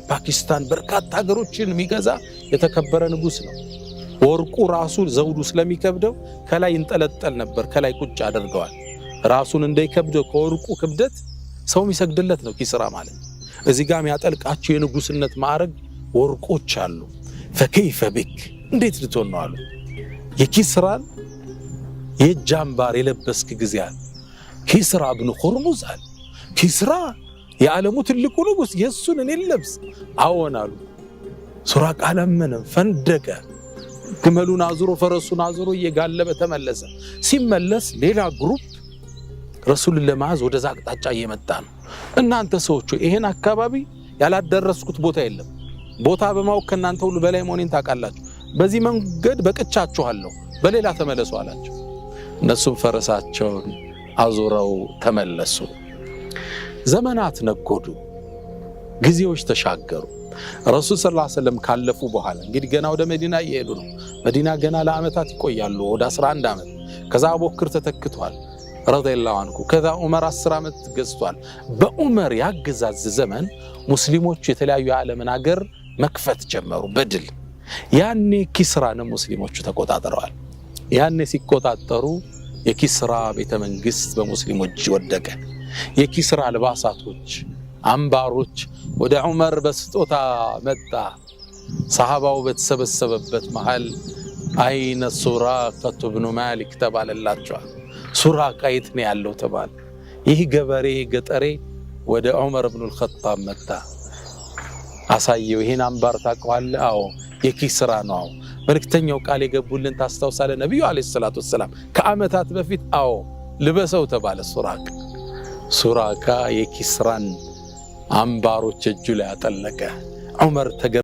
ፓኪስታን በርካታ ሀገሮችን የሚገዛ የተከበረ ንጉስ ነው። ወርቁ ራሱ ዘውዱ ስለሚከብደው ከላይ እንጠለጠል ነበር፣ ከላይ ቁጭ አድርገዋል። ራሱን እንዳይከብደው ከወርቁ ክብደት ሰው የሚሰግድለት ነው ኪስራ ማለት። እዚህ ጋር የሚያጠልቃቸው የንጉስነት ማዕረግ ወርቆች አሉ። ፈከይፈ ቢክ እንዴት ልትሆን ነው አሉ። የኪስራን የእጅ አምባር የለበስክ ጊዜ አለ። ኪስራ ብኑ ሁርሙዝ አለ። ኪስራ የዓለሙ ትልቁ ንጉስ የሱን እኔ ልብስ አዎን አሉ። ሱራቅ አላመነም፣ ፈንደቀ። ግመሉን አዙሮ ፈረሱን አዙሮ እየጋለበ ተመለሰ። ሲመለስ ሌላ ግሩፕ ረሱልን ለማዝ ወደዛ አቅጣጫ እየመጣ ነው። እናንተ ሰዎች ይሄን አካባቢ ያላደረስኩት ቦታ የለም፣ ቦታ በማወቅ ከእናንተ ሁሉ በላይ መሆኔን ታውቃላችሁ። በዚህ መንገድ በቅቻችኋለሁ፣ በሌላ ተመለሱ አላቸው። እነሱም ፈረሳቸውን አዙረው ተመለሱ። ዘመናት ነጎዱ፣ ጊዜዎች ተሻገሩ። ረሱል ሰለላሁ ዐለይሂ ወሰለም ካለፉ በኋላ እንግዲህ ገና ወደ መዲና እየሄዱ ነው። መዲና ገና ለዓመታት ይቆያሉ፣ ወደ 11 ዓመት። ከዛ አቡበክር ተተክቷል ረዲየላሁ ዐንሁ። ከዛ ዑመር 10 ዓመት ገዝቷል። በዑመር ያገዛዝ ዘመን ሙስሊሞች የተለያዩ የዓለምን ሀገር መክፈት ጀመሩ በድል። ያኔ ኪስራን ሙስሊሞቹ ተቆጣጥረዋል። ያኔ ሲቆጣጠሩ የኪስራ ቤተ መንግስት በሙስሊሞች ወደቀ። የኪስራ አልባሳቶች፣ አምባሮች ወደ ዑመር በስጦታ መጣ። ሰሃባው በተሰበሰበበት መሃል አይነ ሱራቀቱ ብኑ ማሊክ ተባለላቸዋል። ሱራቃ የት ነው ያለው ተባለ። ይህ ገበሬ ገጠሬ ወደ ዑመር ብኑ አልኸጣብ መጣ። አሳየው። ይሄን አምባር ታውቀዋለህ? አዎ የኪስራ ነው። መልእክተኛው ቃል የገቡልን ታስታውሳለህ? ነብዩ አለይሂ ሰላቱ ወሰላም ከዓመታት በፊት አዎ ልበሰው ተባለ። ሱራቃ የኪስራን አምባሮች እጁ ላይ አጠለቀ። ዑመር